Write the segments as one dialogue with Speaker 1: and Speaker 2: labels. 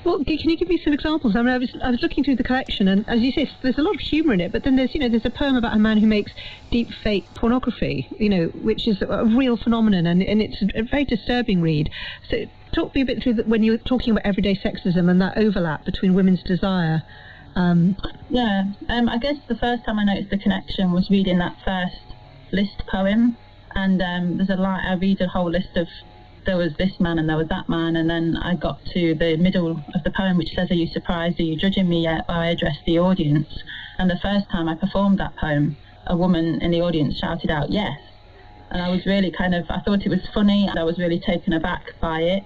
Speaker 1: Well, can you give me some examples? I mean, I was looking through the collection, and as you say, there's a lot of humour in it. But then there's a poem about a man who makes deep fake pornography, which is a real phenomenon, and it's a very disturbing read. So talk me a bit through when you were talking about everyday sexism and that overlap between women's desire.
Speaker 2: I guess the first time I noticed the connection was reading that first list poem, and there's a line. I read a whole list of. There was this man and there was that man, and then I got to the middle of the poem, which says, "Are you surprised? Are you judging me yet?" Where I addressed the audience. And the first time I performed that poem, a woman in the audience shouted out "yes," and I was really I thought it was funny, and I was really taken aback by it.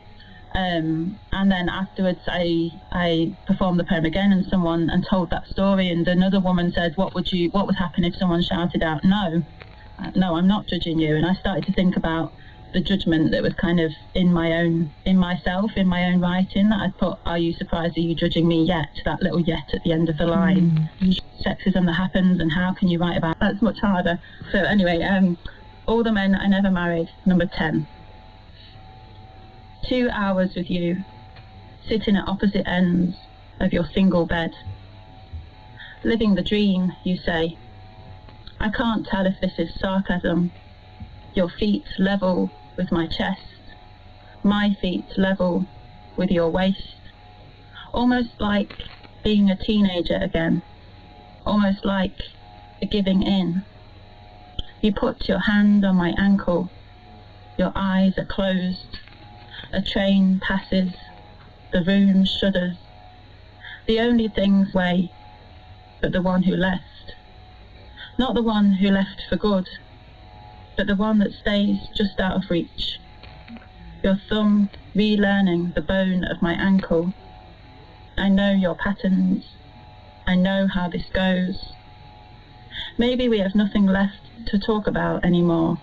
Speaker 2: And then afterwards I performed the poem again and told that story, and another woman said, what would happen if someone shouted out no, I'm not judging you? And I started to think about the judgment that was kind of in my own writing, that I put, "Are you surprised? Are you judging me yet?" That little "yet" at the end of the line. Sexism that happens, and how can you write about that's much harder. So anyway, All the Men I Never Married, number 10. 2 hours with you, sitting at opposite ends of your single bed. Living the dream, you say. I can't tell if this is sarcasm. Your feet level with my chest, my feet level with your waist. Almost like being a teenager again, almost like a giving in. You put your hand on my ankle, your eyes are closed. A train passes, the room shudders. The only things way, but the one who left. Not the one who left for good, but the one that stays just out of reach. Your thumb relearning the bone of my ankle. I know your patterns. I know how this goes. Maybe we have nothing left to talk about anymore.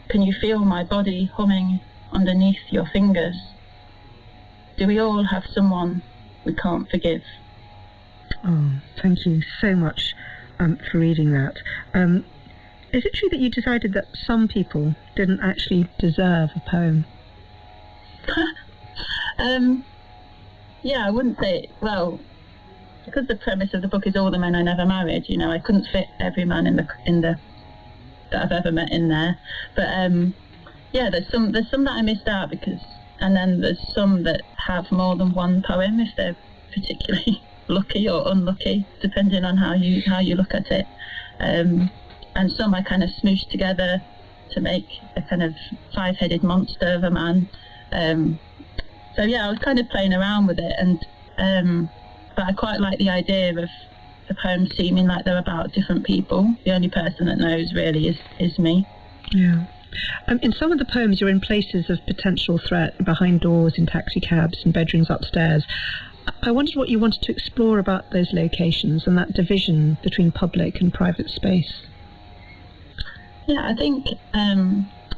Speaker 2: Can you feel my body humming underneath your fingers? Do we all have someone we can't forgive?
Speaker 1: Oh, thank you so much for reading that. Is it true that you decided that some people didn't actually deserve a poem?
Speaker 2: I wouldn't say, well, because the premise of the book is All the Men I Never Married, I couldn't fit every man in the that I've ever met in there. But there's some that I missed out and then there's some that have more than one poem if they're particularly lucky or unlucky, depending on how you look at it. And some I kind of smooshed together to make a kind of 5-headed monster of a man. I was kind of playing around with it, and but I quite like the idea of the poems seeming like they're about different people. The only person that knows really is me.
Speaker 1: Yeah. In some of the poems, you're in places of potential threat, behind doors, in taxi cabs, in bedrooms upstairs. I wondered what you wanted to explore about those locations and that division between public and private space.
Speaker 2: Yeah, I think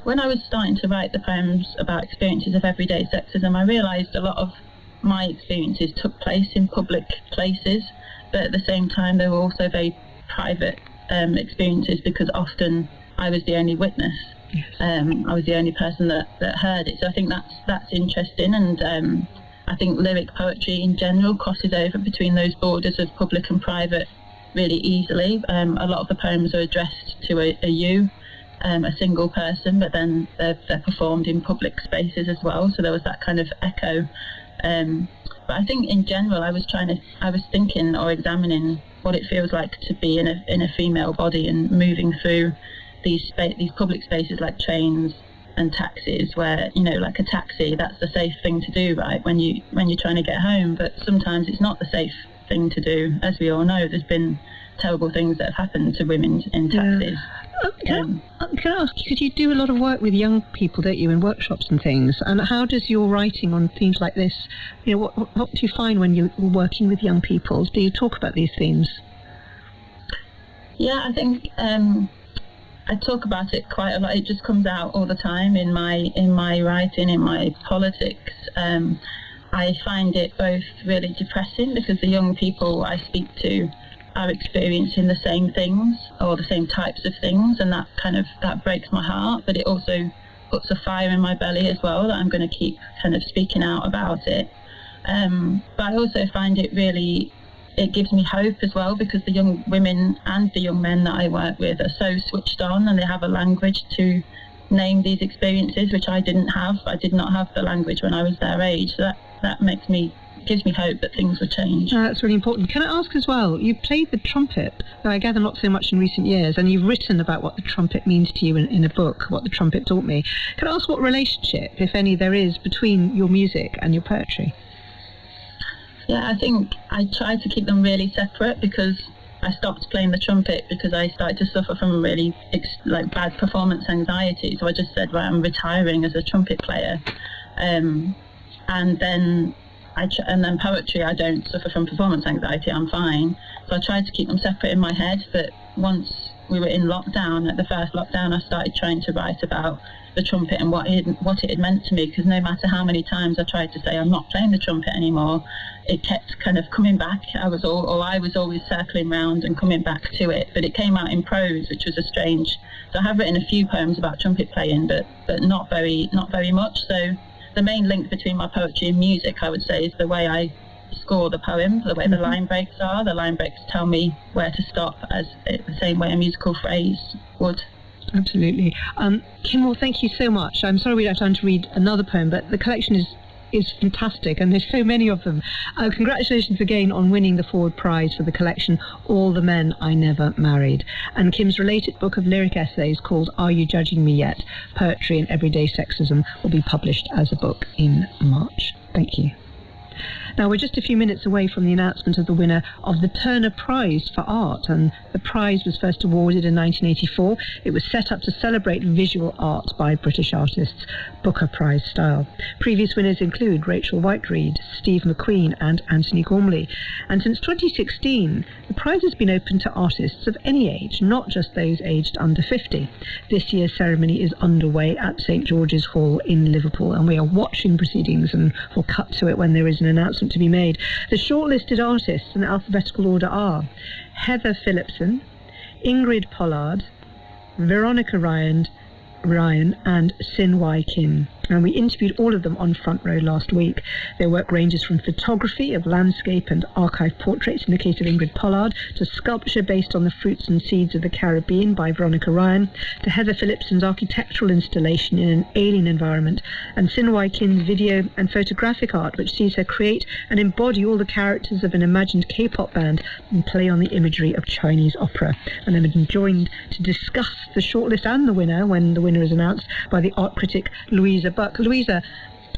Speaker 2: when I was starting to write the poems about experiences of everyday sexism, I realised a lot of my experiences took place in public places, but at the same time they were also very private experiences, because often I was the only witness. Yes. I was the only person that heard it. So I think that's interesting, and I think lyric poetry in general crosses over between those borders of public and private really easily. A lot of the poems are addressed to a single person, but then they're performed in public spaces as well, so there was that kind of echo. But I think in general I was thinking or examining what it feels like to be in a female body and moving through these public spaces like trains and taxis, where like a taxi, that's the safe thing to do, right, when you're trying to get home, but sometimes it's not the safe thing to do. As we all know, there's been terrible things that have happened to women in taxis.
Speaker 1: Can I ask, because you do a lot of work with young people, don't you, in workshops and things, and how does your writing on themes like this, what do you find when you're working with young people? Do you talk about these themes?
Speaker 2: Yeah, I think I talk about it quite a lot. It just comes out all the time in my writing, in my politics. I find it both really depressing because the young people I speak to are experiencing the same things or the same types of things, and that breaks my heart, but it also puts a fire in my belly as well, that I'm going to keep kind of speaking out about it. But I also find it gives me hope as well, because the young women and the young men that I work with are so switched on, and they have a language to name these experiences, which I didn't have. I did not have the language when I was their age. So that gives me hope that things will change.
Speaker 1: That's really important. Can I ask as well, you played the trumpet, though I gather not so much in recent years, and you've written about what the trumpet means to you in a book, What the Trumpet Taught Me. Can I ask what relationship, if any, there is between your music and your poetry?
Speaker 2: Yeah, I think I try to keep them really separate, because I stopped playing the trumpet because I started to suffer from really bad performance anxiety. So I just said, well, I'm retiring as a trumpet player. And then poetry, I don't suffer from performance anxiety, I'm fine. So I tried to keep them separate in my head, but once we were in lockdown, at the first lockdown, I started trying to write about the trumpet and what it had meant to me, because no matter how many times I tried to say I'm not playing the trumpet anymore, it kept kind of coming back. I was always circling round and coming back to it, but it came out in prose, which was so I have written a few poems about trumpet playing, but not very much. So the main link between my poetry and music, I would say, is the way I score the poem, the way the line breaks are. The line breaks tell me where to stop, as the same way a musical phrase would.
Speaker 1: Absolutely. Kim, well, thank you so much. I'm sorry we don't have time to read another poem, but the collection is fantastic, and there's so many of them. Congratulations again on winning the Forward Prize for the collection All the Men I Never Married. And Kim's related book of lyric essays called Are You Judging Me Yet? Poetry and Everyday Sexism will be published as a book in March. Thank you. Now, we're just a few minutes away from the announcement of the winner of the Turner Prize for Art, and the prize was first awarded in 1984. It was set up to celebrate visual art by British artists, Booker Prize style. Previous winners include Rachel Whiteread, Steve McQueen and Anthony Gormley. And since 2016, the prize has been open to artists of any age, not just those aged under 50. This year's ceremony is underway at St George's Hall in Liverpool, and we are watching proceedings, and we'll cut to it when there is an announcement to be made. The shortlisted artists in alphabetical order are Heather Phillipson, Ingrid Pollard, Veronica Ryan and Sin Wai Kin. And we interviewed all of them on Front Row last week. Their work ranges from photography of landscape and archive portraits in the case of Ingrid Pollard, to sculpture based on the fruits and seeds of the Caribbean by Veronica Ryan, to Heather Phillipson's architectural installation in an alien environment, and Sin Wai Kin's video and photographic art, which sees her create and embody all the characters of an imagined K-pop band and play on the imagery of Chinese opera. And I'm joined to discuss the shortlist and the winner, when the winner is announced, by the art critic Louisa Buck. Louisa,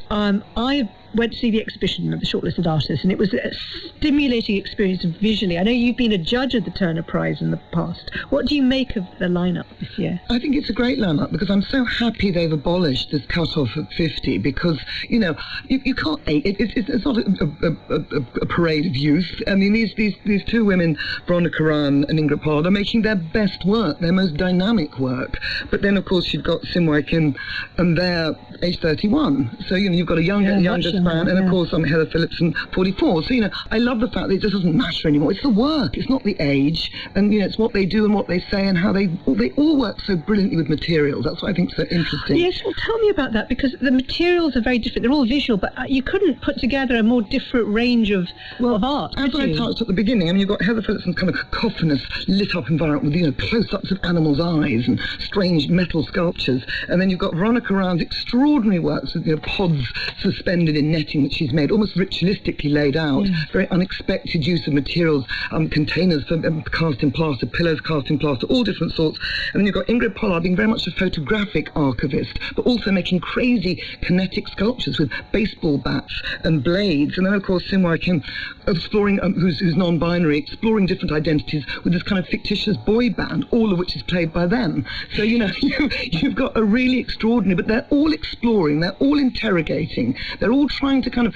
Speaker 1: I went to see the exhibition of the shortlisted artists, and it was a stimulating experience visually. I know you've been a judge of the Turner Prize in the past. What do you make of the lineup this year?
Speaker 3: I think it's a great lineup, because I'm so happy they've abolished this cut-off at 50, because, you can't... It's not a parade of youth. I mean, these two women, Veronica Ryan and Ingrid Pollard, are making their best work, their most dynamic work. But then, of course, you've got Sin Wai Kin, and they're age 31. So, you've got a younger span, and of course I'm Heather Phillipson, 44. So, I love the fact that it just doesn't matter anymore. It's the work, it's not the age, and it's what they do and what they say and how they all work so brilliantly with materials. That's what I think is so interesting.
Speaker 1: Yes, well, tell me about that, because the materials are very different. They're all visual, but you couldn't put together a more different range of art.
Speaker 3: As I touched at the beginning, you've got Heather Phillipson's kind of cacophonous lit up environment with close-ups of animals' eyes and strange metal sculptures, and then you've got Veronica Ryan's extraordinary works with pods suspended in netting that she's made, almost ritualistically laid out. Very unexpected use of materials, containers for cast in plaster, pillows cast in plaster, all different sorts. And then you've got Ingrid Pollard being very much a photographic archivist, but also making crazy kinetic sculptures with baseball bats and blades. And then, of course, Sin Wai Kin exploring, who's non-binary, exploring different identities with this kind of fictitious boy band, all of which is played by them. So, you've got a really extraordinary, but they're all exploring, they're all interrogating, they're all trying to kind of,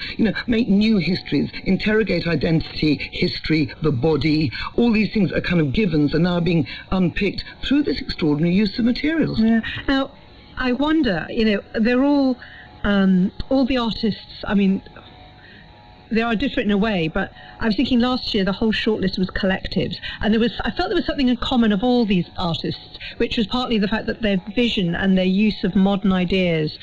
Speaker 3: make new histories, interrogate identity, history, the body. All these things are kind of givens, are now being unpicked through this extraordinary use of materials.
Speaker 1: Yeah. Now, I wonder, they're all the artists, they are different in a way, but I was thinking last year the whole shortlist was collectives, and I felt there was something in common of all these artists, which was partly the fact that their vision and their use of modern ideas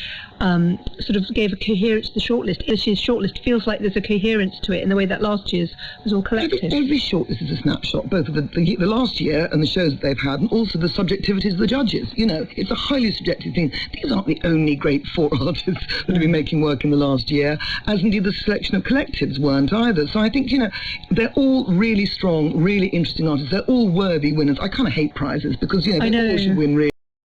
Speaker 1: sort of gave a coherence to the shortlist. This year's shortlist feels like there's a coherence to it in the way that last year's was all collective.
Speaker 3: I think every shortlist is a snapshot, both of the last year and the shows that they've had, and also the subjectivities of the judges. You know, it's a highly subjective thing. These aren't the only great 4 artists that have been making work in the last year, as indeed the selection of collectives weren't either. So I think, you know, they're all really strong, really interesting artists. They're all worthy winners. I kind of hate prizes because, you know, they all should win really.